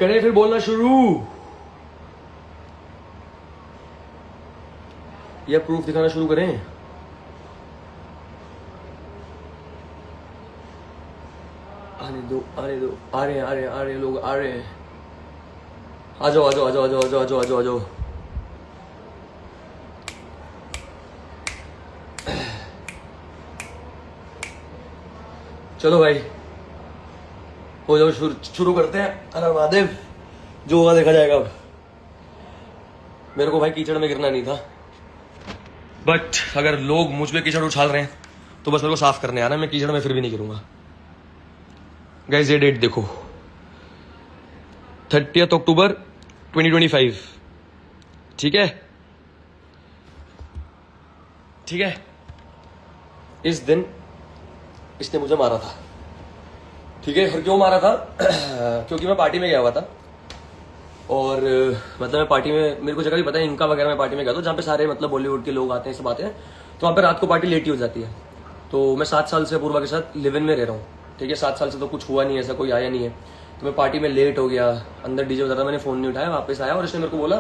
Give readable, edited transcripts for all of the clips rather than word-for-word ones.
करें फिर बोलना शुरू। या प्रूफ दिखाना शुरू करें? आने दो आने दो, आ रहे हैं लोग आ रहे हैं। आ जाओ आ जाओ आ जाओ आ जाओ आ जाओ आ जाओ आ जाओ आ जाओ। चलो भाई हो जाओ, शुरू करते हैं। अरे महादेव, जो होगा देखा जाएगा। अब मेरे को भाई कीचड़ में गिरना नहीं था, बट अगर लोग मुझ पे कीचड़ उछाल रहे हैं तो बस मेरे को साफ करने आना, मैं कीचड़ में फिर भी नहीं गिरूंगा। गाइस ये डेट देखो, 30 अक्टूबर 2025, ठीक है ठीक है। इस दिन इसने मुझे मारा था, ठीक है। और क्यों मारा था? क्योंकि मैं पार्टी में गया हुआ था, और मतलब मैं पार्टी में, मेरे को जगह भी पता है, इनका वगैरह, मैं पार्टी में गया था जहाँ पे सारे मतलब बॉलीवुड के लोग आते हैं, सब आते हैं। तो वहाँ पे रात को पार्टी लेट ही हो जाती है। तो मैं 7 साल से अपूर्वा के साथ लिव इन में रह रहा हूँ, ठीक है। 7 साल से तो कुछ हुआ नहीं, ऐसा कोई आया नहीं है। तो मैं पार्टी में लेट हो गया, अंदर डीजे बजा रहा, मैंने फोन नहीं उठाया, वापस आया और इसने मेरे को बोला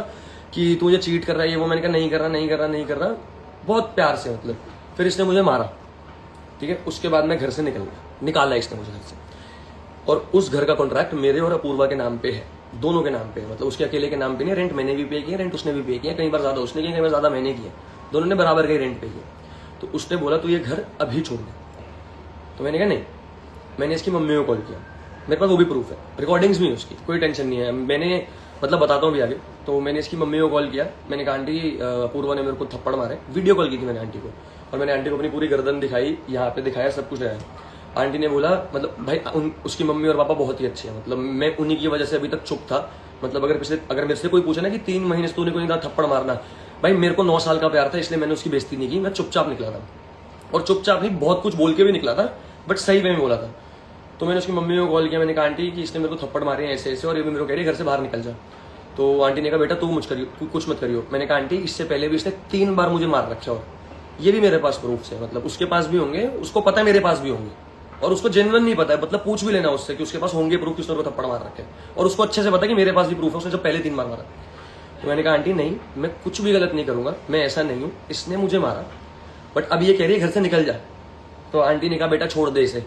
कि तू मुझे चीट कर रहा है ये वो। मैंने कहा नहीं कर रहा नहीं कर रहा नहीं कर रहा, बहुत प्यार से मतलब। फिर इसने मुझे मारा, ठीक है। उसके बाद मैं घर से निकाला इसने मुझे घर से, और उस घर का कॉन्ट्रैक्ट मेरे और अपूर्वा के नाम पे है, दोनों के नाम पे है। मतलब उसके अकेले के नाम पे नहीं, रेंट मैंने भी पे किया, रेंट उसने भी पे किया, कई बार ज्यादा उसने किया, कई बार ज्यादा मैंने किया, दोनों ने बराबर का रेंट पे किया। तो उसने बोला तू ये घर अभी छोड़ दे। तो मैंने कहा नहीं। मैंने इसकी मम्मी को कॉल किया, मेरे पास वो भी प्रूफ है, रिकॉर्डिंग्स भी है उसकी, कोई टेंशन नहीं है। मैंने मतलब बताता हूँ भी आगे। तो मैंने इसकी मम्मी को कॉल किया, मैंने कहा आंटी अपूर्वा ने मेरे को थप्पड़ मारे। वीडियो कॉल की थी मैंने आंटी को, और मैंने आंटी को अपनी पूरी गर्दन दिखाई, यहाँ पे दिखाया, सब कुछ दिखाया। आंटी ने बोला मतलब भाई उसकी मम्मी और पापा बहुत ही अच्छे हैं, मतलब मैं उन्हीं की वजह से अभी तक चुप था। मतलब अगर मेरे से कोई पूछे ना कि 3 महीने से तूने कोई नहीं थप्पड़ मारना, भाई मेरे को 9 साल का प्यार था, इसलिए मैंने उसकी बेइज्जती नहीं की, मैं चुपचाप निकला था। और चुपचाप नहीं, बहुत कुछ बोल के भी निकला था, बट सही वे में बोला था। तो मैंने उसकी मम्मी को कॉल किया, मैंने कहा आंटी कि इसने मेरे को थप्पड़ मारे हैं ऐसे ऐसे, और ये भी मेरे को कह रही है घर से बाहर निकल जा। तो आंटी ने कहा बेटा तू कुछ मत करियो। मैंने कहा आंटी इससे पहले भी इसने 3 बार मुझे मार रखा, और ये भी मेरे पास प्रूफ है। मतलब उसके पास भी होंगे, उसको पता है मेरे पास भी होंगे, और उसको जेन्युइन नहीं पता है, मतलब पूछ भी लेना उससे कि उसके पास होंगे प्रूफ कि उसने उसको थप्पड़ मार रखे, और उसको अच्छे से पता है कि मेरे पास भी प्रूफ है, उसने जब पहले 3 बार मारा। तो मैंने कहा आंटी नहीं, मैं कुछ भी गलत नहीं करूंगा, मैं ऐसा नहीं हूँ, इसने मुझे मारा, बट अब ये कह रही है घर से निकल जा। तो आंटी ने कहा बेटा छोड़ दे इसे,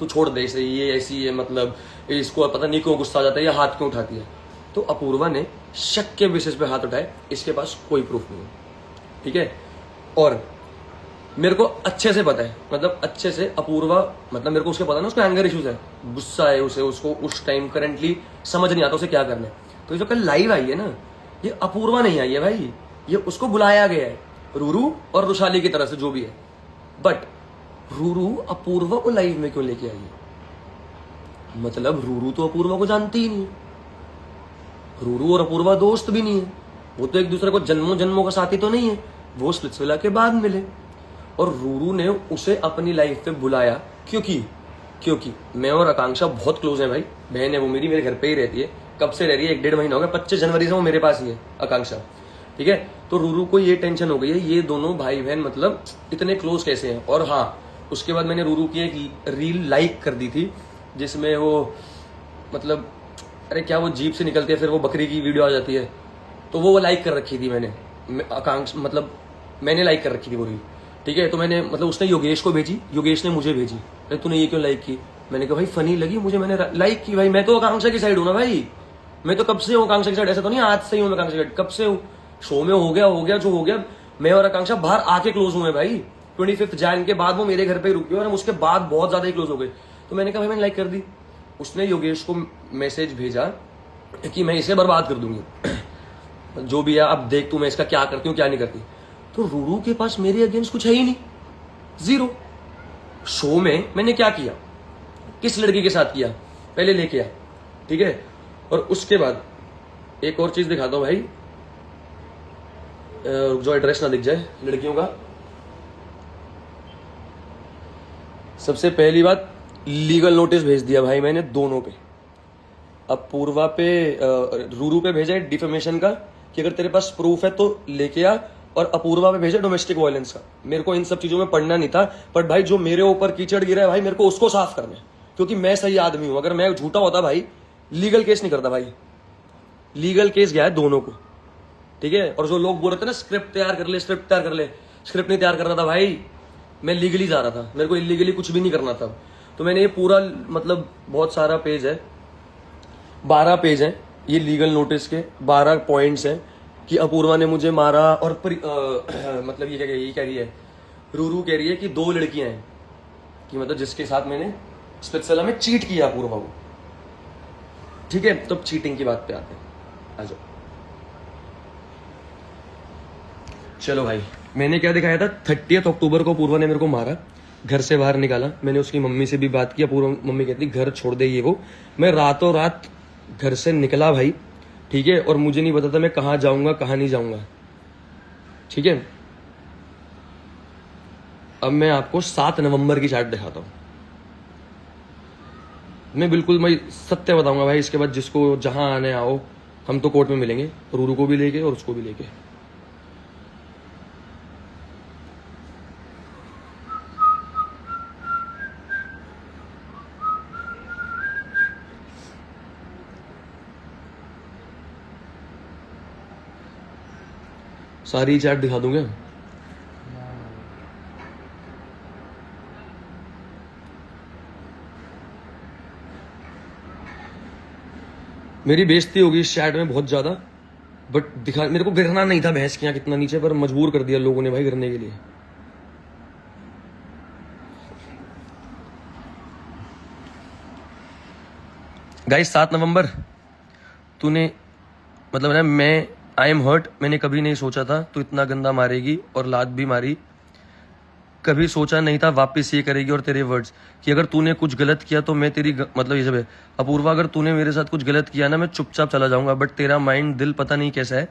तू छोड़ दे इसे, ये ऐसी है, मतलब इसको पता नहीं क्यों गुस्सा आ जाता है, या हाथ क्यों उठाती है। तो अपूर्वा ने शक के बेसिस पे हाथ उठाए, इसके पास कोई प्रूफ नहीं है, ठीक है। और मेरे को अच्छे से पता है, मतलब अच्छे से अपूर्वा, मतलब मेरे को उसके पता ना उसको एंगर इश्यूज है, गुस्सा है उसे, उसको उस टाइम करंटली समझ नहीं आता उसे क्या करना है। तो ये जो कल लाइव आई है ना, ये अपूर्वा नहीं आई है भाई, ये उसको बुलाया गया है रूरू और रुशाली की तरफ से, जो भी है। बट रूरू अपूर्वा को लाइव में क्यों लेके आई है? मतलब रूरू तो अपूर्वा को जानती ही नहीं है, रूरू और अपूर्वा दोस्त भी नहीं है, वो तो एक दूसरे को जन्मों जन्मों का साथी तो नहीं है, वो स्प्लिट्सविला के बाद मिले। और रूरू ने उसे अपनी लाइफ पे बुलाया क्योंकि मैं और आकांक्षा बहुत क्लोज है भाई, बहन है वो मेरे घर पे ही रहती है, कब से रह रही है, 1-1.5 महीना हो गया, 25 जनवरी से वो मेरे पास ही है आकांक्षा, ठीक है। तो रूरू को ये टेंशन हो गई है, ये दोनों भाई बहन मतलब इतने क्लोज कैसे हैं। और हाँ, उसके बाद मैंने रूरू की एक रील लाइक कर दी थी, जिसमें वो मतलब अरे क्या वो जीप से निकलती है, फिर वो बकरी की वीडियो आ जाती है, तो वो लाइक कर रखी थी मैंने, आकांक्षा मतलब मैंने लाइक कर रखी थी वो रील, ठीक है। तो मैंने मतलब उसने योगेश को भेजी, योगेश ने मुझे भेजी, अरे तूने ये क्यों लाइक की? मैंने कहा भाई फनी लगी मुझे, मैंने लाइक की। भाई मैं तो आकांक्षा की साइड हूँ ना भाई, मैं तो कब से हूँ आकांक्षा की साइड, ऐसा तो नहीं आज से ही हूँ मैं आकांक्षा की साइड, कब से हूँ। शो में हो गया जो हो गया, मैं और आकांक्षा बाहर आके क्लोज हुए भाई। 25 जैन के बाद वो मेरे घर पे रुकी, और हम उसके बाद बहुत ज्यादा ही क्लोज हो गए। तो मैंने कहा भाई मैंने लाइक कर दी। उसने योगेश को मैसेज भेजा कि मैं इसे बर्बाद कर दूंगी, जो भी है अब देख तू मैं इसका क्या करती हूँ क्या नहीं करती। तो रूरू के पास मेरे अगेंस्ट कुछ है ही नहीं, जीरो। शो में मैंने क्या किया, किस लड़की के साथ किया, पहले लेके आ, ठीक है। और उसके बाद एक और चीज दिखाता हूं भाई, जो एड्रेस ना दिख जाए लड़कियों का। सबसे पहली बात, लीगल नोटिस भेज दिया भाई मैंने दोनों पे, अपूर्वा पे, रूरू पे भेजा है डिफेमेशन का कि अगर तेरे पास प्रूफ है तो लेके आ, और अपूर्वा पे भेजा डोमेस्टिक वायलेंस का। मेरे को इन सब चीजों में पढ़ना नहीं था, बट भाई जो मेरे ऊपर कीचड़ गिरा है भाई, मेरे को उसको साफ करना है, क्योंकि मैं सही आदमी हूं। अगर मैं झूठा होता भाई, लीगल केस नहीं करता भाई, लीगल केस गया है दोनों को, ठीक है। और जो लोग बोल रहे थे ना स्क्रिप्ट तैयार कर ले, स्क्रिप्ट तैयार कर ले, स्क्रिप्ट नहीं तैयार करना था भाई, मैं लीगली जा रहा था, मेरे को इलीगली कुछ भी नहीं करना था। तो मैंने ये पूरा मतलब बहुत सारा पेज है, 12 पेज है ये लीगल नोटिस के, 12 पॉइंट्स हैं कि अपूर्वा ने मुझे मारा। और मतलब ये कह रही है, रूरू कह रही है कि 2 लड़कियां हैं, कि मतलब जिसके साथ मैंने स्पिट्सविला में चीट किया अपूर्वा को, ठीक है। तो चीटिंग की बात पे आते हैं, आ जाओ। चलो भाई, मैंने क्या दिखाया था, 30 अक्टूबर को अपूर्वा ने मेरे को मारा, घर से बाहर निकाला। मैंने उसकी मम्मी से भी बात की, अपूर्वा मम्मी कहती घर छोड़ दे ये वो। मैं रातों रात घर से निकला भाई, ठीक है। और मुझे नहीं पता था मैं कहाँ जाऊंगा कहाँ नहीं जाऊंगा, ठीक है। अब मैं आपको 7 नवंबर की चार्ट दिखाता हूँ। मैं सत्य बताऊंगा भाई, इसके बाद जिसको जहां आने आओ, हम तो कोर्ट में मिलेंगे, रूरू को भी लेके और उसको भी लेके। सारी चार्ट दिखा दूंगा। मेरी बेइज्जती होगी इस चैट में बहुत ज्यादा, बट दिखा, मेरे को गिरना नहीं था भैंस के यहाँ कितना नीचे, पर मजबूर कर दिया लोगों ने भाई गिरने के लिए। गाइस 7 नवंबर तूने मतलब ना, मैं आई एम हर्ट। मैंने कभी नहीं सोचा था तू इतना गंदा मारेगी, और लात भी मारी। कभी सोचा नहीं था वापस ये करेगी। और तेरे वर्ड्स कि अगर तूने कुछ गलत किया तो मैं तेरी मतलब ये सब है। अपूर्वा, अगर तूने मेरे साथ कुछ गलत किया ना, मैं चुपचाप चला जाऊंगा, बट तेरा माइंड दिल पता नहीं कैसा है।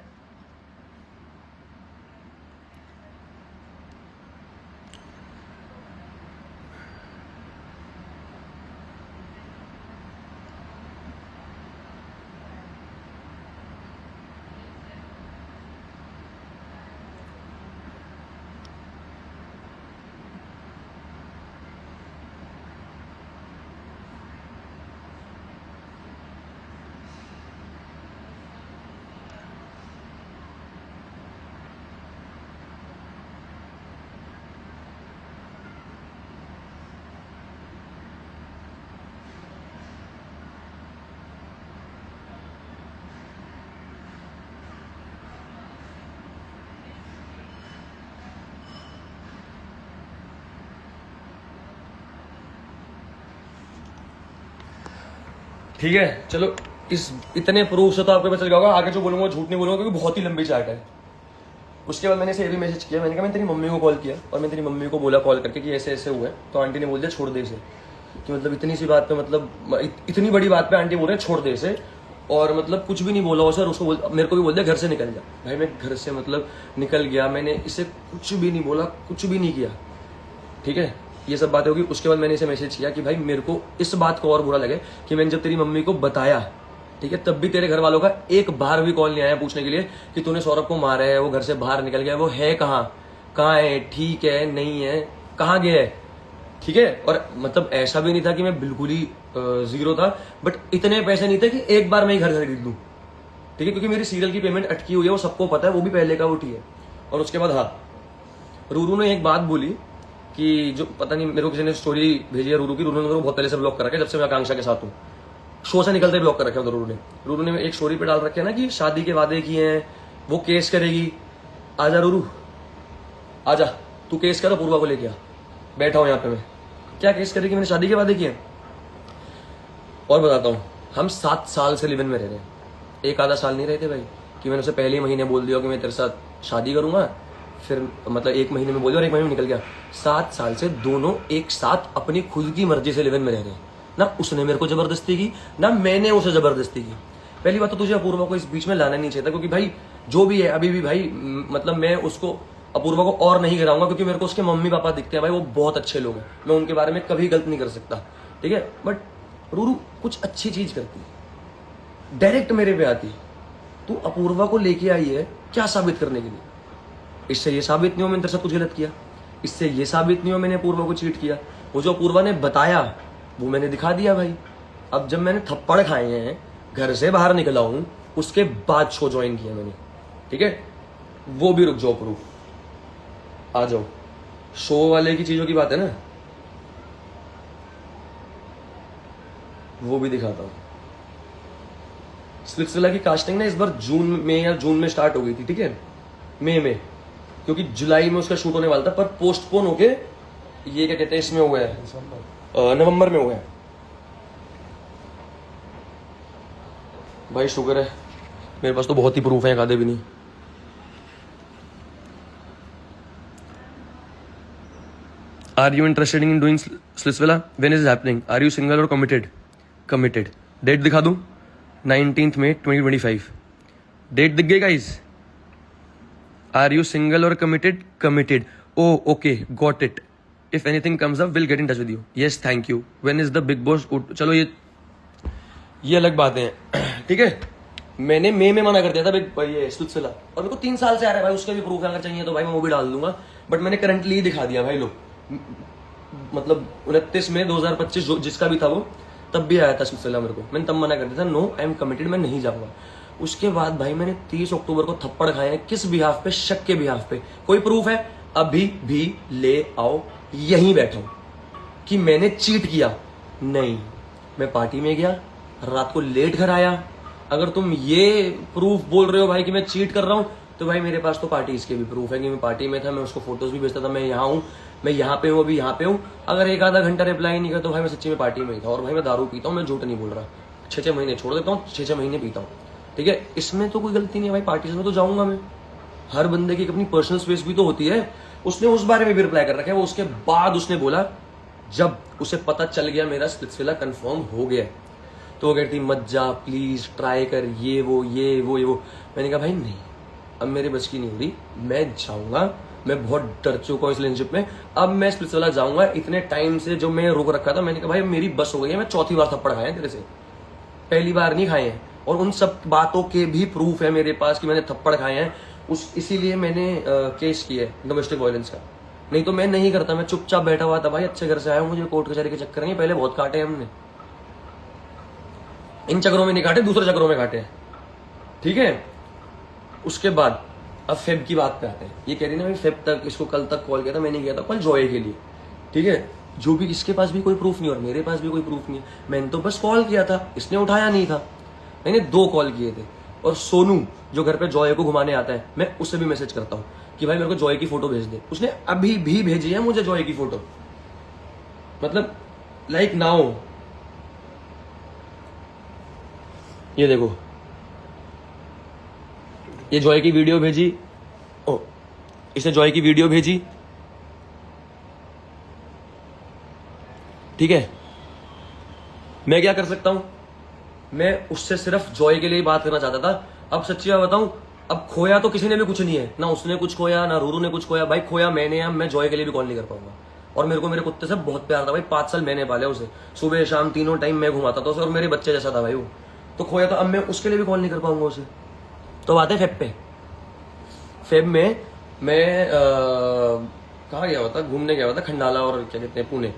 ठीक है, चलो इस इतने प्रूफ से तो आपको पता चल गया होगा। आगे जो बोलूंगा झूठ नहीं बोलूंगा, क्योंकि बहुत ही लंबी चार्ट है। उसके बाद मैंने इसे भी मैसेज किया, मैंने कहा मैं तेरी मम्मी को कॉल किया, और मैं तेरी मम्मी को बोला कॉल करके कि ऐसे ऐसे हुआ है। तो आंटी ने बोल दिया छोड़ दे इसे, कि मतलब इतनी सी बात पे, मतलब इतनी बड़ी बात पे आंटी बोल रहे हैं छोड़ दे इसे। और मतलब कुछ भी नहीं बोला उसे, और उसको मेरे को भी बोल दिया घर से निकल जा। भाई मैं घर से मतलब निकल गया, मैंने इसे कुछ भी नहीं बोला, कुछ भी नहीं किया, ठीक है। ये सब बातें होगी। उसके बाद मैंने इसे मैसेज किया कि भाई मेरे को इस बात को और बुरा लगे कि मैंने जब तेरी मम्मी को बताया, ठीक है, तब भी तेरे घर वालों का एक बार भी कॉल नहीं आया पूछने के लिए कि तूने सौरभ को मारा है, वो घर से बाहर निकल गया, वो है कहाँ है, ठीक है नहीं है, कहाँ गया है, ठीक है। और मतलब ऐसा भी नहीं था कि मैं बिल्कुल ही जीरो था, बट इतने पैसे नहीं थे कि एक बार मैं ही घर खरीद लूं, ठीक है, क्योंकि मेरी सीरियल की पेमेंट अटकी हुई है, वो सबको पता है, वो भी पहले का उठी है। और उसके बाद हाँ, रूरू ने एक बात बोली कि जो पता नहीं, मेरे को किसी ने स्टोरी भेजी है रूरू की, रूरू ने मेरे को बहुत पहले से ब्लॉक कर रखा है, जब से मैं आकांक्षा के साथ हूँ, शो से निकलते ब्लॉक कर रखे हैं। रूरू ने एक स्टोरी पे डाल रखे है ना कि शादी के वादे किए हैं, वो केस करेगी। आजा रूरू, आजा, तू केस कर, अपूर्वा को लेके आ, बैठा हूं यहाँ पे मैं। क्या केस करेगी, मैंने शादी के वादे किए। और बताता हूँ, हम 7 साल से लिव इन में रह रहे हैं, एक आधा साल नहीं रहते भाई, कि मैंने उसे पहले महीने बोल दिया कि मैं तेरे साथ शादी करूंगा, फिर मतलब 1 महीने में बोल दिया और 1 महीने में निकल गया। 7 साल से दोनों एक साथ अपनी खुद की मर्जी से लिव इन में रह रहे हैं, ना उसने मेरे को जबरदस्ती की, ना मैंने उसे जबरदस्ती की। पहली बात तो तुझे अपूर्वा को इस बीच में लाना नहीं चाहिए था, क्योंकि भाई जो भी है अभी भी भाई, मतलब मैं उसको अपूर्वा को और नहीं गिराऊंगा, क्योंकि मेरे को उसके मम्मी पापा दिखते हैं भाई, वो बहुत अच्छे लोग हैं, मैं उनके बारे में कभी गलत नहीं कर सकता, ठीक है। बट रूरू कुछ अच्छी चीज करती, डायरेक्ट मेरे पे आती, तू अपूर्वा को लेके आई है क्या साबित करने के लिए? इससे ये साबित नहीं हो मैंने तेरे साथ कुछ गलत किया, इससे ये साबित नहीं हो मैंने अपूर्वा को चीट किया। वो जो अपूर्वा ने बताया वो मैंने दिखा दिया भाई। अब जब मैंने थप्पड़ खाए हैं घर से बाहर निकला हूं, उसके बाद शो ज्वाइन किया मैंने, ठीक है। वो भी रुक जाओ, प्रूफ आ जाओ, शो वाले की चीजों की बात है ना, वो भी दिखाता हूं। स्प्लिट्सविला की कास्टिंग ना इस बार जून में या जून में स्टार्ट हो गई थी, ठीक है, मई में, क्योंकि जुलाई में उसका शूट होने वाला था, पर पोस्टपोन होके ये क्या कहते हैं इसमें हुआ है, नवंबर में हुआ है। भाई शुक्र है मेरे पास तो बहुत ही प्रूफ है, एक आधे भी नहीं। Are you interested in doing Splitsvilla? When is happening? Are you single और कमिटेड? कमिटेड। डेट दिखा दूं? 19 मई 2025। डेट दिख गई गाइस? आर यू सिंगल और committed? Committed. Oh okay, got it. If anything comes up will get in touch with you. Yes thank you. When is the Bigg Boss? चलो ये अलग बातें हैं, ठीक है। मैंने मई में मना कर दिया था भाई ये स्प्लिट्सविला, और मेरे को 3 साल से आ रहा है भाई, उसके भी प्रूफ अगर चाहिए तो भाई मैं वो भी डाल दूंगा, बट मैंने करंटली दिखा दिया भाई। लोग मतलब 29 में 2025 जिसका भी था वो, तब भी आया था स्प्लिट्सविला मेरे को, मैंने तब मना कर दिया था, नो आई एम कमिटेड, मैं नहीं जाऊंगा। उसके बाद भाई मैंने 30 अक्टूबर को थप्पड़ खाए हैं, किस बिहाफ पे? शक के बिहाफ पे। कोई प्रूफ है? अभी भी ले आओ, यहीं बैठा हूं कि मैंने चीट किया। नहीं, मैं पार्टी में गया, रात को लेट घर आया। अगर तुम ये प्रूफ बोल रहे हो भाई कि मैं चीट कर रहा हूं, तो भाई मेरे पास तो पार्टी इसके भी प्रूफ है कि मैं पार्टी में था, मैं उसको फोटोज भी भेजता था, मैं यहाँ हूँ, मैं यहाँ पे हूँ, अभी यहाँ पे हूँ। अगर एक आधा घंटा रिप्लाई नहीं करता तो भाई मैं सच्ची में पार्टी में ही था। और भाई मैं दारू पीता हूँ, मैं झूठ नहीं बोल रहा, 6-6 महीने छोड़ देता हूँ, 6-6 महीने पीता हूँ, ठीक है। इसमें तो कोई गलती नहीं है भाई, पार्टी में तो जाऊंगा मैं। हर बंदे की अपनी पर्सनल स्पेस भी तो होती है। उसने उस बारे में भी रिप्लाई कर रखा है, वो उसके बाद उसने बोला जब उसे पता चल गया मेरा स्प्लिट्सविला कंफर्म हो गया, तो वो कहती मत जा प्लीज, ट्राई कर, ये वो। मैंने कहा भाई नहीं, अब मेरे बस की नहीं हो रही, मैं जाऊंगा, मैं बहुत डर चुका हूँ इस रिलेशनशिप में, अब मैं स्प्लिट्सविला जाऊंगा। इतने टाइम से जो मैं रोक रखा था, मैंने कहा भाई मेरी बस हो गई है, मैं चौथी बार थप्पड़ खाए हैं तेरे से, पहली बार नहीं खाए हैं। और उन सब बातों के भी प्रूफ है मेरे पास कि मैंने थप्पड़ खाए हैं, इसीलिए मैंने केस किया है डोमेस्टिक वायलेंस का। नहीं तो मैं नहीं करता, मैं चुपचाप बैठा हुआ था भाई, अच्छे घर से आया हूँ, मुझे कोर्ट कचहरी के चक्कर नहीं, पहले बहुत काटे हैं हमने, इन चक्करों में नहीं काटे, दूसरे चक्करों में काटे हैं, ठीक है। उसके बाद अब फेब की बात पे आते हैं। ये कह रही ना भाई फेब तक, इसको कल तक कॉल किया था, मैंने किया था कॉल जॉय के लिए, ठीक है। जो भी इसके पास भी कोई प्रूफ नहीं और मेरे पास भी कोई प्रूफ नहीं है, मैंने तो बस कॉल किया था, इसने उठाया नहीं था। मैंने 2 कॉल किए थे। और सोनू जो घर पे जॉय को घुमाने आता है, मैं उससे भी मैसेज करता हूँ कि भाई मेरे को जॉय की फोटो भेज दे, उसने अभी भी भेजी है मुझे जॉय की फोटो, मतलब लाइक नाउ। ये देखो, ये जॉय की वीडियो भेजी, ओ इसने जॉय की वीडियो भेजी, ठीक है। मैं क्या कर सकता हूं? मैं उससे सिर्फ जॉय के लिए बात करना चाहता था। अब सच्ची बात बताऊं, अब खोया तो किसी ने भी कुछ नहीं है, ना उसने कुछ खोया ना रूरू ने कुछ खोया, भाई खोया मैंने। अब मैं जॉय के लिए भी कॉल नहीं कर पाऊंगा। और मेरे को मेरे कुत्ते से बहुत प्यार था भाई, 5 साल मैंने पाले उसे, सुबह शाम तीनों टाइम मैं घुमाता था उसे, और मेरे बच्चे जैसा था भाई वो। तो खोया तो अब मैं उसके लिए भी कॉल नहीं कर पाऊंगा उसे। तो बात है फेब पे। फेब में मैं कहाँ गया हुआ था, घूमने गया हुआ था, खंडाला और क्या कहते हैं पुणे।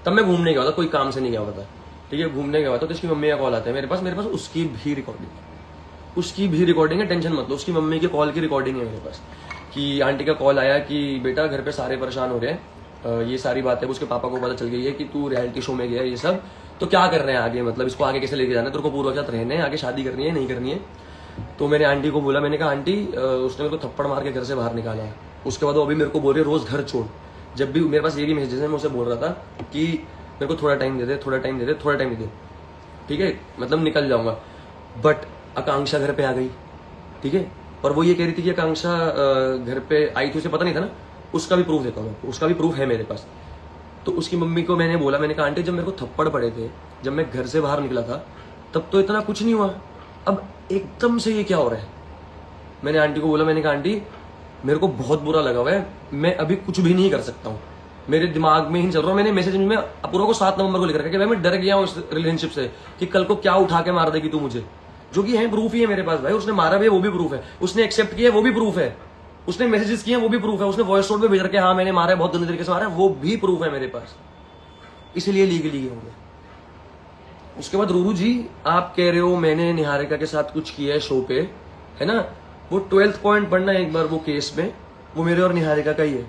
तब मैं घूमने गया हुआ था, कोई काम से नहीं गया हुआ था, ठीक है। घूमने गया हुआ था तो इसकी मम्मी का कॉल आता है मेरे पास उसकी भी रिकॉर्डिंग है, टेंशन मत लो। उसकी मम्मी के कॉल की रिकॉर्डिंग है मेरे पास कि आंटी का कॉल आया कि बेटा घर पे सारे परेशान हो रहे हैं, ये सारी बातें उसके पापा को पता चल गई है कि तू रियलिटी शो में गया, ये सब तो क्या कर रहे हैं आगे, मतलब इसको आगे कैसे लेके जाना है, तेरे को पूर्व के साथ रहने हैं, आगे शादी करनी है नहीं करनी है। तो मैंने आंटी को बोला, मैंने कहा आंटी उसने मेरे को थप्पड़ मार के घर से बाहर निकाला है। उसके बाद वो अभी मेरे को बोल रही है रोज घर छोड़। जब भी मेरे पास ये भी मैसेजेस है, मैं उसे बोल रहा था कि मेरे को थोड़ा टाइम दे दे, ठीक है, मतलब निकल जाऊंगा। बट आकांक्षा घर पे आ गई, ठीक है। और वो ये कह रही थी कि आकांक्षा घर पे आई थी, उसे पता नहीं था ना, उसका भी प्रूफ देता हूँ, उसका भी प्रूफ है मेरे पास। तो उसकी मम्मी को मैंने बोला, मैंने कहा आंटी जब मेरे को थप्पड़ पड़े थे, जब मैं घर से बाहर निकला था, तब तो इतना कुछ नहीं हुआ, अब एकदम से ये क्या हो रहा है। मैंने आंटी को बोला, मैंने कहा आंटी मेरे को बहुत बुरा लगा हुआ है, मैं अभी कुछ भी नहीं कर सकता हूँ, मेरे दिमाग में ही चल रहा हूँ। मैंने मैसेज में अपूर्वा को 7 नवंबर को लिख रखा है कि भाई मैं डर गया हूँ इस रिलेशनशिप से कि कल को क्या उठा के मार देगी तू मुझे, जो कि है प्रूफ ही है मेरे पास भाई। उसने मारा भी है वो भी प्रूफ है, उसने एक्सेप्ट किया वो भी प्रूफ है, उसने मैसेजेस किए वो भी प्रूफ है, उसने वॉइस नोट में भेज रखे हाँ मैंने मारा है, बहुत गंदे तरीके से मारा है, वो भी प्रूफ है मेरे पास। इसलिए लीगली हो गया, उसके बाद रूरू जी आप कह रहे हो मैंने निहारिका के साथ कुछ किया है शो पे, है ना, वो 12th पॉइंट पढ़ना एक बार वो केस में, वो मेरे और निहारिका का ही है।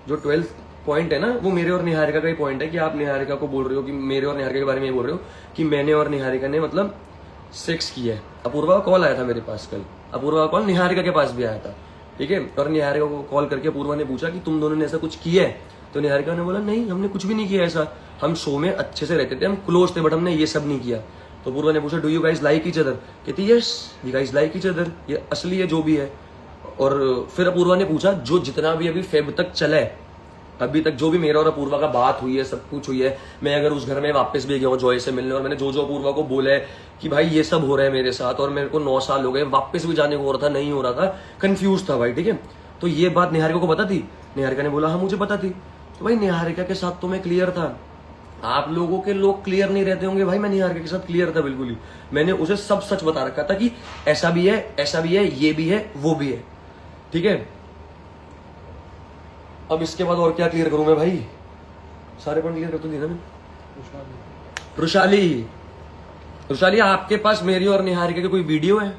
जो 12th पॉइंट है ना वो मेरे और निहारिका का ही पॉइंट है कि आप निहारिका को बोल रहे हो कि मेरे और निहारिका के बारे में ये बोल रहे हो कि मैंने और निहारिका ने मतलब सेक्स किया है। अपूर्वा का कॉल आया था मेरे पास कल, अपूर्वा का कॉल निहारिका के पास भी आया था, ठीक है। और निहारिका को कॉल करके अपूर्वा ने पूछा कि तुम दोनों ने ऐसा कुछ किया है, तो निहारिका ने बोला नहीं हमने कुछ भी नहीं किया ऐसा, हम शो में अच्छे से रहते थे, हम क्लोज थे, बट हमने ये सब नहीं किया। तो अपूर्वा ने पूछा do you guys like each other, कहती yes we guys like each other, ये असली है जो भी है। और फिर अपूर्वा ने पूछा जो जितना भी अभी फेब तक चला है, अभी तक जो भी मेरा और अपूर्वा का बात हुई है, सब कुछ हुई है, मैं अगर उस घर में वापस भी गया हूँ जॉय से मिलने और मैंने जो जो अपूर्वा को बोला है कि भाई ये सब हो रहा है मेरे साथ और मेरे को 9 साल हो गए, वापस भी जाने को हो रहा था, नहीं हो रहा था, कंफ्यूज था भाई, ठीक है। तो ये बात निहारिका को पता थी, निहारिका ने बोला हाँ मुझे पता थी। तो भाई निहारिका के साथ तो मैं क्लियर था, आप लोगों के लोग क्लियर नहीं रहते होंगे, भाई मैं निहारिका के साथ क्लियर था बिल्कुल ही, मैंने उसे सब सच बता रखा था कि ऐसा भी है, ऐसा भी है, ये भी है, वो भी है, ठीक है। अब इसके बाद और क्या क्लियर करूं मैं भाई, सारे पॉइंट क्लियर कर तो दिए ना मैं। रुशाली, रुशाली आपके पास मेरी और निहारिका की कोई वीडियो है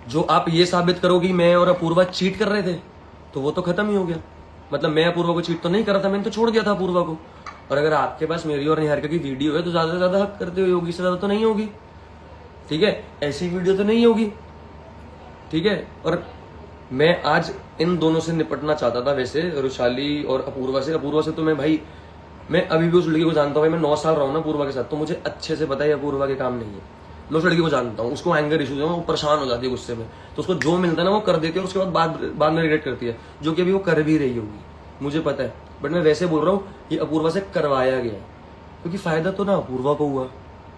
जो आप ये साबित करो कि मैं और अपूर्वा चीट कर रहे थे, तो वो तो खत्म ही हो गया। मतलब मैं अपूर्वा को चीट तो नहीं कर रहा था, मैंने तो छोड़ दिया था अपूर्वा को। और अगर आपके पास मेरी और निहारिका की वीडियो है तो ज्यादा से ज्यादा हक करते हुए होगी, इससे ज्यादा तो नहीं होगी, ठीक है। ऐसी वीडियो तो नहीं होगी, ठीक है। और मैं आज इन दोनों से निपटना चाहता था वैसे, रुशाली और अपूर्वा से। अपूर्वा से तो मैं भाई, मैं अभी भी उस लड़की को जानता हूँ भाई, मैं 9 साल रहा हूँ ना अपूर्वा के साथ, तो मुझे अच्छे से पता है अपूर्वा के काम नहीं है। मैं उस लड़की को जानता हूँ, उसको एंगर इशूज है, वो परेशान हो जाती है गुस्से में, तो उसको जो मिलता है ना वो कर देती है और उसके बाद में रिग्रेट करती है, जो कि अभी वो कर भी रही होगी, मुझे पता है। बट मैं वैसे बोल रहा हूँ ये अपूर्वा से करवाया गया है, क्योंकि फायदा तो ना अपूर्वा को हुआ,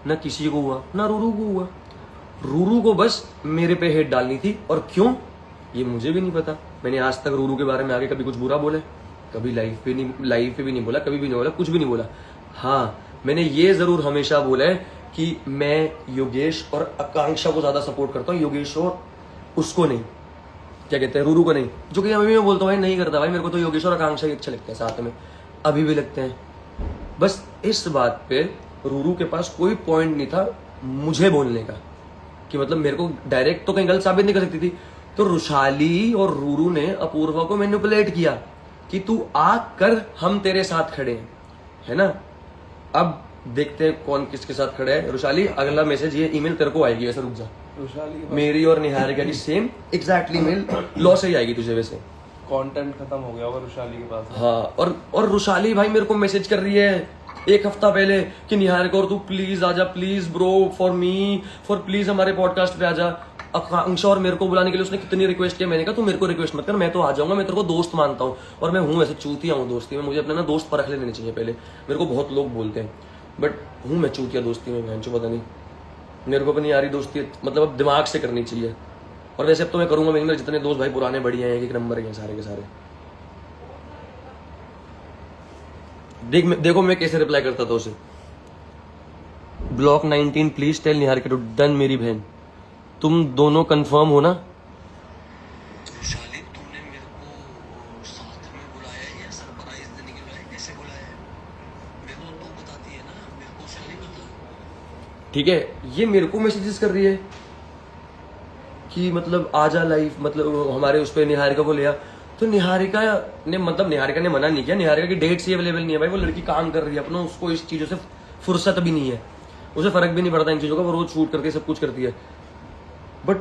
ना किसी को हुआ, ना रूरू को हुआ। रूरू को बस मेरे पे हेट डालनी थी, और क्यों ये मुझे भी नहीं पता। मैंने आज तक रूरू के बारे में आगे कभी कुछ बुरा बोला, कभी लाइव पे भी नहीं बोला, कभी भी नहीं बोला, कुछ भी नहीं बोला। हाँ मैंने ये जरूर हमेशा बोला है कि मैं योगेश और आकांक्षा को ज्यादा सपोर्ट करता हूँ, योगेश और उसको नहीं, क्या कहते हैं, रूरू को नहीं। जो कि अभी मैं बोलता हूँ भाई नहीं करता भाई, मेरे को तो योगेश और आकांक्षा ही अच्छे लगते हैं, साथ में अभी भी लगते हैं। बस इस बात पे रूरू के पास कोई पॉइंट नहीं था मुझे बोलने का, कि मतलब मेरे को डायरेक्ट तो कहीं गलत साबित नहीं कर सकती थी। तो रुशाली और रूरू ने अपूर्वा को मैनिपुलेट किया कि तू आ कर, हम तेरे साथ खड़े हैं, है ना। अब देखते हैं कौन किसके साथ खड़े है। रुशाली अगला मैसेज, ये ईमेल तेरे को आएगी, वैसे रुक जा, मेरी और निहारिका की सेम एग्जैक्टली मेल लॉ से ही आएगी तुझे, वैसे कंटेंट खत्म हो गया होगा रुशाली के पास। हाँ, और रुशाली भाई मेरे को मैसेज कर रही है 1 हफ्ता पहले कि निहारिका और तू प्लीज आजा, please bro, for me, for please हमारे पॉडकास्ट पे आजा। आकांक्षा और मेरे को बुलाने के लिए उसने कितनी रिक्वेस्ट किया, मैंने कहा तू मेरे को रिक्वेस्ट मत कर, मैं तो आ जाऊंगा, मैं तेरे को दोस्त मानता हूँ, और मैं हूँ वैसे चूतिया हूँ दोस्ती में, मुझे अपने ना दोस्त परख लेने चाहिए पहले। मेरे को बहुत लोग बोलते हैं, बट हूँ मैं चूतिया दोस्ती में, मैं पता नहीं मेरे को अपनी यारी दोस्ती मतलब अब दिमाग से करनी चाहिए। और वैसे अब तो मैं करूंगा, मेरे जितने दोस्त भाई पुराने बढ़िया हैं, 1 नंबर के सारे के सारे। देखो मैं कैसे रिप्लाई करता था उसे, block 19 please tell Niharika to done. मेरी बहन तुम दोनों कंफर्म हो ना। रुशाली तुमने मेरे को साथ में बुलाया या सरप्राइज देने के लिए कैसे बुलाया है, मेरे को तो बताती है ना, मेरे को उसने नहीं पता, ठीक है। ये मेरे को मैसेजेस कर रही है कि मतलब आजा लाइव, मतलब हमारे उस पर निहारिका को लिया। तो निहारिका ने मना नहीं किया, निहारिका की डेट्स ही अवेलेबल नहीं है भाई, वो लड़की काम कर रही है अपना, उसको इस चीजों से फुर्सत भी नहीं है, उसे फर्क भी नहीं पड़ता इन चीजों का, वो रोज शूट करती है, सब कुछ करती है। बट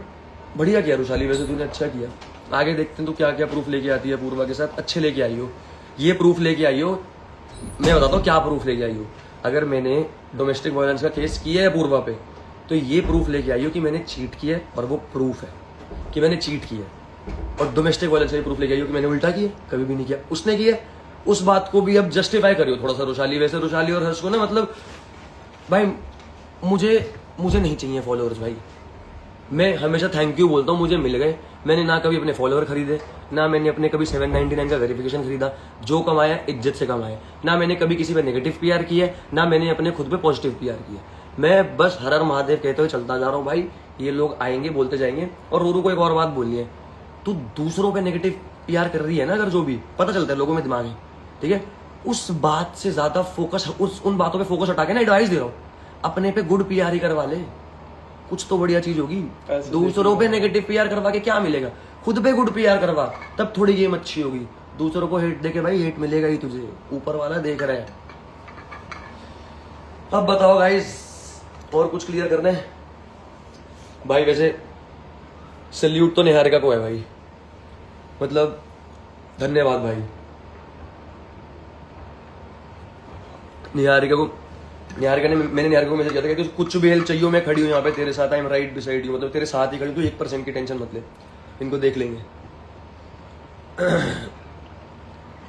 बढ़िया किया रुशाली, वैसे तूने अच्छा किया। आगे देखते हैं तो क्या क्या प्रूफ लेके आती है पूर्वा के साथ, अच्छे लेके आई हो, ये प्रूफ लेके आई हो। मैं बताता हूँ क्या प्रूफ लेके आई हो। अगर मैंने डोमेस्टिक वायलेंस का केस किया है पूर्वा पे, तो ये प्रूफ लेके आई हो कि मैंने चीट किया है, और वो प्रूफ है कि मैंने चीट किया। और डोमेस्टिक वायलेंस का प्रूफ लेके आई हो कि मैंने उल्टा किया, कभी भी नहीं किया, उसने किया। उस बात को भी अब जस्टिफाई करियो थोड़ा सा रुशाली। वैसे रुशाली और हर्ष को ना, मतलब भाई मुझे नहीं चाहिए फॉलोअर्स भाई, मैं हमेशा थैंक यू बोलता हूँ, मुझे मिल गए। मैंने ना कभी अपने फॉलोअर खरीदे, ना मैंने अपने कभी 799 का वेरिफिकेशन खरीदा, जो कमाया इज्जत से कमाया। ना मैंने कभी किसी पे नेगेटिव पीआर किया, ना मैंने अपने खुद पे पॉजिटिव पीआर किया। मैं बस हर हर महादेव कहते हुए चलता जा रहा हूँ भाई, ये लोग आएंगे बोलते जाएंगे। और रूरू को एक और बात बोलनी है, तू दूसरों पे नेगेटिव पीआर कर रही है ना, अगर जो भी पता चलता है लोगों में दिमाग है, ठीक है, उस बात से ज्यादा फोकस उन बातों पे फोकस हटा के ना एडवाइस दे रहा हूँ अपने पे गुड पीआर ही करवा ले, कुछ तो बढ़िया चीज होगी। ऐसे दूसरों पे नेगेटिव पीआर करवा के क्या मिलेगा, खुद पे गुड पीआर करवा, तब थोड़ी गेम अच्छी होगी। दूसरों को हेट देके भाई हेट मिलेगा ही तुझे, ऊपर वाला देख रहा है। अब बताओ गाइस, और कुछ क्लियर करना है भाई? वैसे सल्यूट तो निहारिका को है भाई, मतलब धन्यवाद भाई निहारिका को। मैंने निहारिका को मैसेज किया था कि कुछ भी हेल्प चाहिए, मैं खड़ी हूँ यहाँ पे तेरे साथ, I am right beside you, मतलब तेरे साथ ही खड़ी हूँ, तो 1% की टेंशन मत ले, इनको देख लेंगे।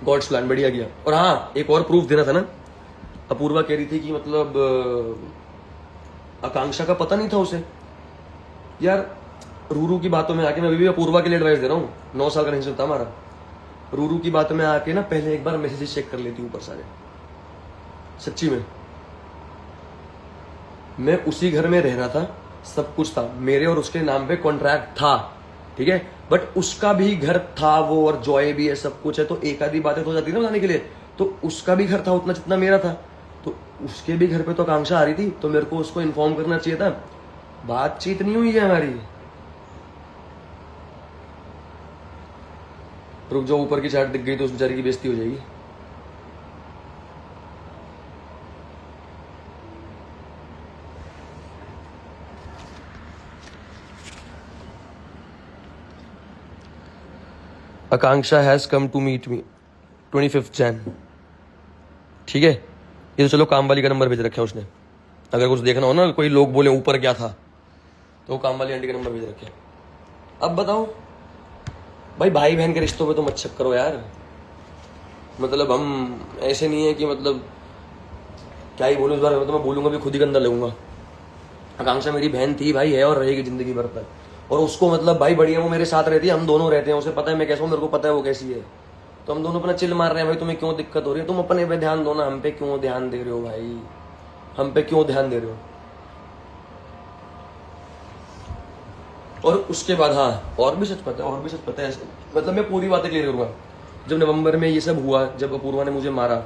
गॉड्स प्लान बढ़िया किया। और हाँ, एक और प्रूफ देना था ना, अपूर्वा कह रही थी कि मतलब आकांक्षा का पता नहीं था उसे। यार रूरू की बातों में आके, मैं अभी भी अपूर्वा के लिए एडवाइस दे रहा हूँ, 9 साल का रिलेशनशिप था हमारा। रूरू की बातों में आके ना पहले एक बार मैसेजेस चेक कर लेती ऊपर सारे, सच्ची में। मैं उसी घर में रह रहा था, सब कुछ था, मेरे और उसके नाम पे कॉन्ट्रैक्ट था, ठीक है, बट उसका भी घर था वो, और जॉय भी है, सब कुछ है, तो एक आधी बातें तो हो जाती है ना बताने के लिए। तो उसका भी घर था उतना जितना मेरा था, तो उसके भी घर पे तो आकांक्षा आ रही थी, तो मेरे को उसको इन्फॉर्म करना चाहिए था। बातचीत नहीं हुई है हमारी। रुक जाओ, ऊपर की चार्ट दिख गई तो उस बेचारी की बेइज्जती हो जाएगी। Akanksha has come to meet me 25 Jan, ठीक है। ये तो चलो काम वाली का नंबर भेज रखे हैं उसने, अगर कुछ देखना हो ना, कोई लोग बोले ऊपर क्या था, तो काम वाली आंटी का नंबर भेज रखे हैं। अब बताओ भाई, भाई बहन के रिश्तों पे तो मत शक करो यार। मतलब हम ऐसे नहीं है कि मतलब क्या ही बोलूं इस बार में, तो मैं बोलूंगा भी खुद ही गंदा लगूंगा। आकांक्षा मेरी बहन थी भाई, है और रहेगी जिंदगी भर तक। और उसको मतलब भाई बढ़िया, वो मेरे साथ रहती है, हम दोनों रहते हैं, उसे पता है मैं कैसा हूँ, मेरे को पता है वो कैसी है, तो हम दोनों अपना चिल मार रहे हैं। भाई तुम्हें क्यों दिक्कत हो रही है, तुम अपने पे ध्यान दो ना, हम पे क्यों ध्यान दे रहे हो भाई, हम पे क्यों ध्यान दे रहे हो। और उसके बाद हाँ, और भी सच पता है ऐसे, मतलब मैं पूरी बातें क्लियर करूंगा। जब नवंबर में ये सब हुआ, जब अपूर्वा ने मुझे मारा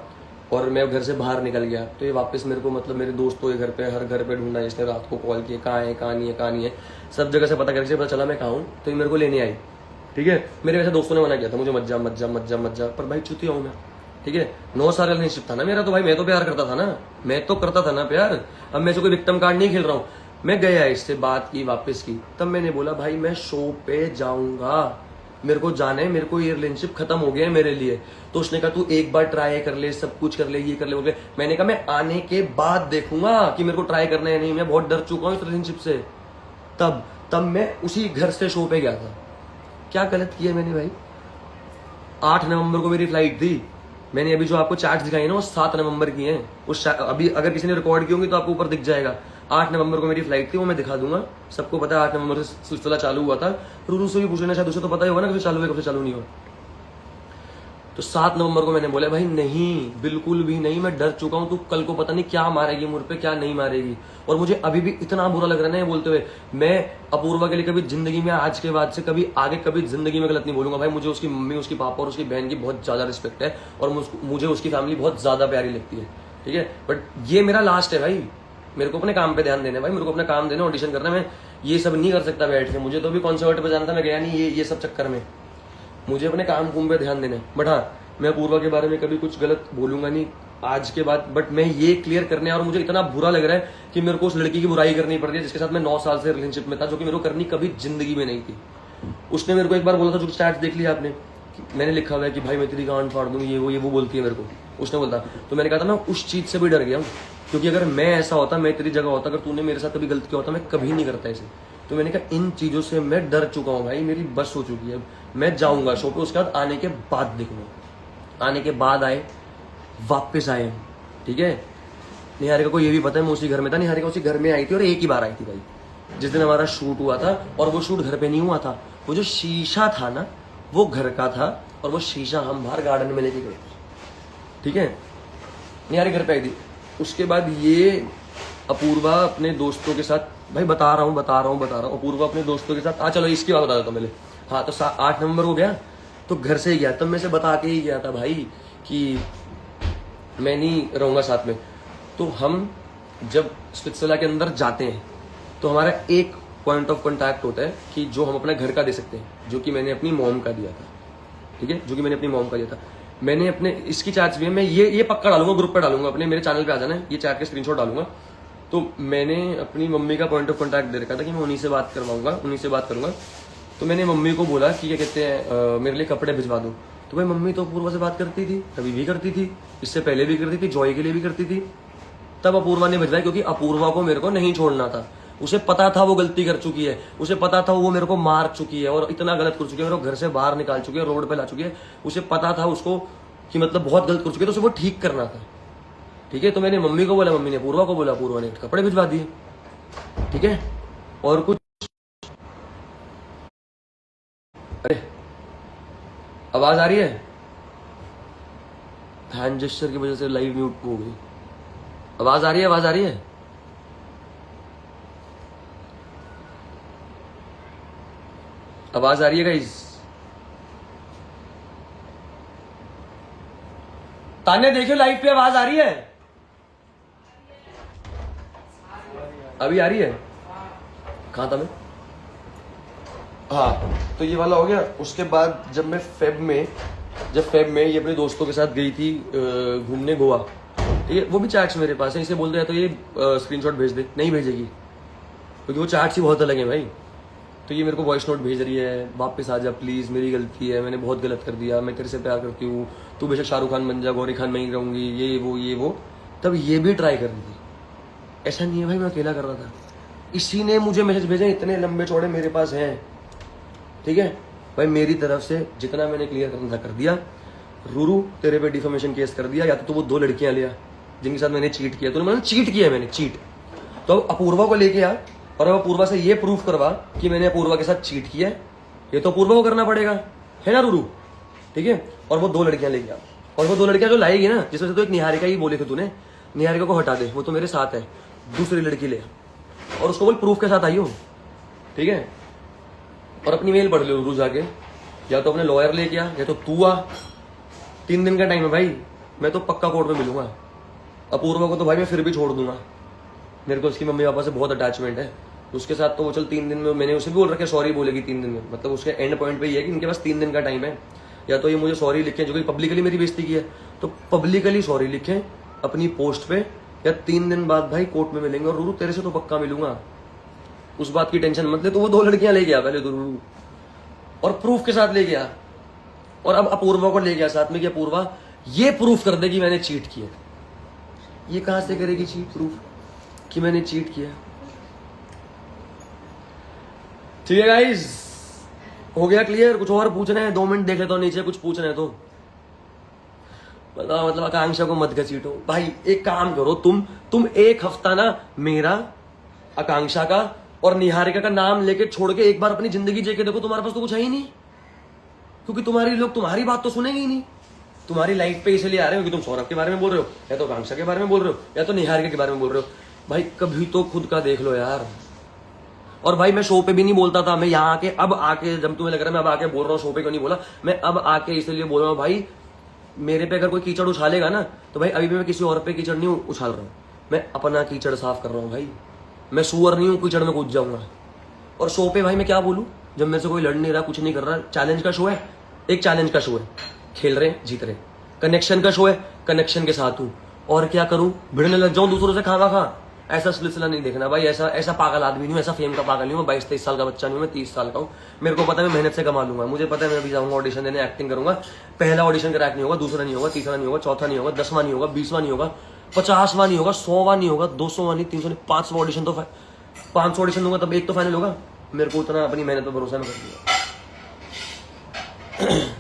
और मैं घर से बाहर निकल गया, तो ये वापस मेरे को मतलब मेरे दोस्तों के घर पे, हर घर पे ढूंढा, इसने रात को कॉल किया, कहाँ है कहाँ नहीं है, सब जगह से पता करके पता चला मैं कहाँ हूँ, तो ये मेरे को लेने आई, ठीक है। मेरे वैसे दोस्तों ने मना किया था मुझे, मत जा, पर भाई चुतिया हूँ मैं, ठीक है। 9 साल का रिलेशनशिप था ना मेरा, तो भाई मैं तो प्यार करता था ना, मैं तो करता था ना प्यार। अब मैं से कोई विक्टिम कार्ड नहीं खेल रहा हूँ। मैं गया, इससे बात की, वापस की, तब मैंने बोला भाई मैं शो पे जाऊंगा, मेरे को जाना है, मेरे को ये रिलेशनशिप खत्म हो गया है मेरे लिए। तो उसने कहा तू एक बार ट्राई कर ले, सब कुछ कर ले, ये कर ले, वो कर ले। मैंने कहा मैं आने के बाद देखूंगा कि मेरे को ट्राई करना है नहीं, मैं बहुत डर चुका हूँ इस रिलेशनशिप से। तब मैं उसी घर से शो पे गया था। क्या गलत किया मैंने भाई? 8 नवंबर को मेरी फ्लाइट थी, मैंने अभी जो आपको चार्ट दिखाई ना वो 7 नवंबर की है। उस अभी अगर किसी ने रिकॉर्ड की होंगी तो आपको ऊपर दिख जाएगा। 8 नवंबर को मेरी फ्लाइट थी, वो मैं दिखा दूंगा, सबको पता है 8 नवंबर से सिलसिला चालू हुआ था। रूरू से भी पूछ लेना, शायद उसे तो पता ही होगा ना कब चालू है कब से चालू नहीं हुआ। तो 7 नवंबर को मैंने बोला भाई नहीं, बिल्कुल भी नहीं, मैं डर चुका हूं, तू कल को पता नहीं क्या मारेगी मुझ पे, क्या नहीं मारेगी। और मुझे अभी भी इतना बुरा लग रहा है ना ये बोलते हुए। मैं अपूर्वा के लिए कभी जिंदगी में, आज के बाद से कभी आगे कभी जिंदगी में गलत नहीं बोलूंगा भाई। मुझे उसकी मम्मी, उसकी पापा और उसकी बहन की बहुत ज्यादा रिस्पेक्ट है, और मुझे उसकी फैमिली बहुत ज्यादा प्यारी लगती है, ठीक है। बट ये मेरा लास्ट है भाई, मेरे को अपने काम पे ध्यान देना है भाई, मेरे को अपना काम देना, ऑडिशन करना है। मैं ये सब नहीं कर सकता बैठ के, मुझे तो भी कॉन्सर्ट पे जाना था, मैं गया नहीं ये सब चक्कर में। मुझे अपने काम कुम पे ध्यान देना है। बट हाँ, मैं अपूर्वा के बारे में कभी कुछ गलत बोलूंगा नहीं आज के बाद। बट मैं ये क्लियर करने, और मुझे इतना बुरा लग रहा है कि मेरे को उस लड़की की बुराई करनी पड़ रही है जिसके साथ मैं 9 साल से रिलेशनशिप में था, जो कि मेरे को करनी कभी जिंदगी में नहीं थी। उसने मेरे को एक बार बोला था, जो स्टैट्स देख लिया आपने, मैंने लिखा हुआ है कि भाई मैं तेरी गांड फाड़ दूंगी, ये वो बोलती है मेरे को, उसने बोलता। तो मैंने कहा था मैं उस चीज से भी डर गया हूँ, क्योंकि अगर मैं ऐसा होता, मैं तेरी जगह होता, अगर तूने मेरे साथ कभी गलत किया होता, मैं कभी नहीं करता ऐसे। तो मैंने कहा इन चीजों से मैं डर चुका हूँ भाई, मेरी बस हो चुकी है। मैं जाऊंगा शो पे, उसके बाद आने के बाद देखूंगा, आने के बाद आए, वापस आए, ठीक है। निहारिका को ये भी पता है मैं उसी घर में था, निहारिका उसी घर में आई थी, और एक ही बार आई थी भाई, जिस दिन हमारा शूट हुआ था। और वो शूट घर पे नहीं हुआ था, वो जो शीशा था ना वो घर का था, और वो शीशा हम बाहर गार्डन में लेके गए थे, ठीक है। निहारिका घर पे आई थी। उसके बाद ये अपूर्वा अपने दोस्तों के साथ, भाई बता रहा हूँ, अपूर्वा अपने दोस्तों के साथ, चलो इसकी बात बता देता हूँ पहले। हाँ, तो 8 नवंबर को गया, तो घर से ही गया, तब मैं से बता के ही गया था भाई कि मैं नहीं रहूंगा साथ में। तो हम जब स्पिट्सविला के अंदर जाते हैं तो हमारा एक पॉइंट ऑफ कॉन्टैक्ट होता है कि जो हम अपने घर का दे सकते हैं, जो कि मैंने अपनी मॉम का दिया था, ठीक है, जो कि मैंने अपनी मॉम का दिया था। मैंने अपने इसकी चैट्स भी है, मैं ये पक्का डालूंगा, ग्रुप पे डालूंगा, अपने मेरे चैनल पे आ जाना है, ये चैट के स्क्रीनशॉट डालूंगा। तो मैंने अपनी मम्मी का पॉइंट ऑफ कॉन्टैक्ट दे रखा था कि मैं उन्हीं से बात करवाऊंगा, उन्हीं से बात करूंगा। तो मैंने मम्मी को बोला कि क्या कहते हैं मेरे लिए कपड़े भिजवा दो। तो भाई मम्मी तो अपूर्वा से बात करती थी, कभी भी करती थी, इससे पहले भी करती थी, जॉय के लिए भी करती थी। तब अपूर्वा ने भिजवाई क्योंकि अपूर्वा को मेरे को नहीं छोड़ना था। उसे पता था वो गलती कर चुकी है, उसे पता था वो मेरे को मार चुकी है और इतना गलत कर चुकी है, मेरे को घर से बाहर निकाल चुकी है, रोड पे ला चुकी है। उसे पता था उसको कि मतलब बहुत गलत कर चुकी है, तो उसे वो ठीक करना था, ठीक है। तो मैंने मम्मी को बोला, मम्मी ने अपूर्वा को बोला, अपूर्वा ने कपड़े भिजवा दिए, ठीक है। और कुछ, अरे आवाज आ रही है? हैंड जेस्चर की वजह से लाइव म्यूट हो गई। आवाज आ रही है? आवाज आ रही है? आवाज आ रही है गाइस? ताने देखियो लाइव पे आवाज आ रही है? अभी आ रही है? कहां था मैं? हाँ, तो ये वाला हो गया। उसके बाद जब मैं फेब में ये अपने दोस्तों के साथ गई थी घूमने गोवा, ठीक है, वो भी चैट्स मेरे पास है। इसे बोल दिया तो ये स्क्रीनशॉट भेज दे, नहीं भेजेगी क्योंकि वो चैट्स ही बहुत अलग है भाई। तो ये मेरे को वॉइस नोट भेज रही है, वापस आ जा प्लीज, मेरी गलती है, मैंने बहुत गलत कर दिया, मैं तेरे से प्यार करती हूँ, तू बेशक शाहरुख खान बन जा, गौरी खान में ही रहूंगी, ये वो। तब ये भी ट्राई कर रही थी। ऐसा नहीं है भाई मैं अकेला कर रहा था, इसी ने मुझे मैसेज भेजे, इतने लंबे चौड़े मेरे पास हैं, ठीक है भाई। मेरी तरफ से जितना मैंने क्लियर करना था कर दिया। रूरू तेरे पे डिफेमेशन केस कर दिया, या तो वो 2 लड़कियां लिया जिनके साथ मैंने चीट किया, तो मैंने चीट किया, मैंने चीट। तो अब अपूर्वा को लेके आ और अब अपूर्वा से ये प्रूफ करवा कि मैंने अपूर्वा के साथ चीट किया है, ये तो अपूर्वा को करना पड़ेगा, है ना रूरू, ठीक है। और वो 2 लड़कियां लेके आ, और वो 2 लड़कियां जो लाएगी ना, जिसमें से तो एक निहारिका ही बोले थे तूने, निहारिका को हटा दे, वो तो मेरे साथ है, दूसरी लड़की ले और उसको बोल प्रूफ के साथ आई हो, ठीक है। और अपनी मेल पढ़ लो रूरू जाके, या तो अपने लॉयर लेके आ, या तो तू आ। 3 दिन का टाइम है भाई, मैं तो पक्का कोर्ट में मिलूंगा। अपूर्वा को तो भाई मैं फिर भी छोड़ दूंगा, मेरे को उसकी मम्मी पापा से बहुत अटैचमेंट है, उसके साथ तो वो चल 3 दिन में, मैंने उसे भी बोल रखा है सॉरी बोलेगी 3 दिन में, मतलब उसके एंड पॉइंट पे ये है कि इनके पास 3 दिन का टाइम है। या तो ये मुझे सॉरी लिखें, जो कि पब्लिकली मेरी बेइज्जती की है, तो पब्लिकली सॉरी लिखें अपनी पोस्ट पे, या 3 दिन बाद भाई कोर्ट में मिलेंगे। और रूरू तेरे से तो पक्का मिलूंगा, उस बात की टेंशन मत ले। तो वो 2 लड़कियां ले गया पहले तो रूरू, और प्रूफ के साथ ले गया, और अब अपूर्वा को ले गया साथ में कि अपूर्वा ये प्रूफ कर दे कि मैंने चीट किया। ये कहां से करेगी चीट प्रूफ कि मैंने चीट किया? ठीक है गाइस, हो गया क्लियर? कुछ और पूछना है? 2 मिनट देख लेता हूं नीचे, कुछ पूछना है तो बताओ। मतलब आकांक्षा को मत घसीटो भाई, एक काम करो तुम 1 हफ्ता ना मेरा, आकांक्षा का और निहारिका का नाम लेके छोड़ के एक बार अपनी जिंदगी जी के देखो, तुम्हारे पास तो कुछ है ही नहीं, क्योंकि तुम्हारे लोग तुम्हारी बात तो सुनेंगे ही नहीं। तुम्हारी लाइफ पे इसलिए आ रहे हो कि तुम सौरभ के बारे में बोल रहे हो, या तो आकांक्षा के बारे में बोल रहे हो, या तो निहारिका के बारे में बोल रहे हो। भाई कभी तो खुद का देख लो यार। और भाई मैं शो पे भी नहीं बोलता था, मैं यहाँ आके अब आके, जब तुम्हें लग रहा है मैं अब आके बोल रहा हूँ, शो पे क्यों नहीं बोला, मैं अब आके इसलिए बोल रहा हूँ भाई, मेरे पे अगर कोई कीचड़ उछालेगा ना, तो भाई अभी भी मैं किसी और पे कीचड़ नहीं उछाल रहा हूँ, मैं अपना कीचड़ साफ कर रहा हूँ भाई। मैं सुअर नहीं हूँ कीचड़ में कूद जाऊंगा। और शो पे भाई मैं क्या बोलूँ जब मेरे से कोई लड़ नहीं रहा, कुछ नहीं कर रहा। चैलेंज का शो है, एक चैलेंज का शो है, खेल रहे हैं जीत रहे। कनेक्शन का शो है, कनेक्शन के साथ हूँ, और क्या करूँ, भिड़ने लग जाऊँ दूसरों से खाना खा। ऐसा सिलसिला नहीं देखना भाई, ऐसा पागल आदमी नहीं हूँ, ऐसा फेम का पागल नहीं हूँ। मैं 22-23 साल का बच्चा नहीं हूँ, मैं 30 साल का हूँ। मेरे को पता है मैं मेहनत से कमा लूंगा, मुझे पता है मैं अभी जाऊंगा ऑडिशन देने, एक्टिंग करूंगा। पहला ऑडिशन क्रैक नहीं होगा, दूसरा नहीं होगा, तीसरा नहीं होगा, चौथा नहीं होगा, 10वां नहीं होगा, 20वां नहीं होगा, 50वां नहीं होगा, 100वां नहीं होगा, 200वां नहीं, 300 नहीं, 500 ऑडिशन तो 500 ऑडिशन दूंगा तब एक तो फाइनल होगा। मेरे को उतना अपनी मेहनत पर भरोसा मैं कर दूंगा।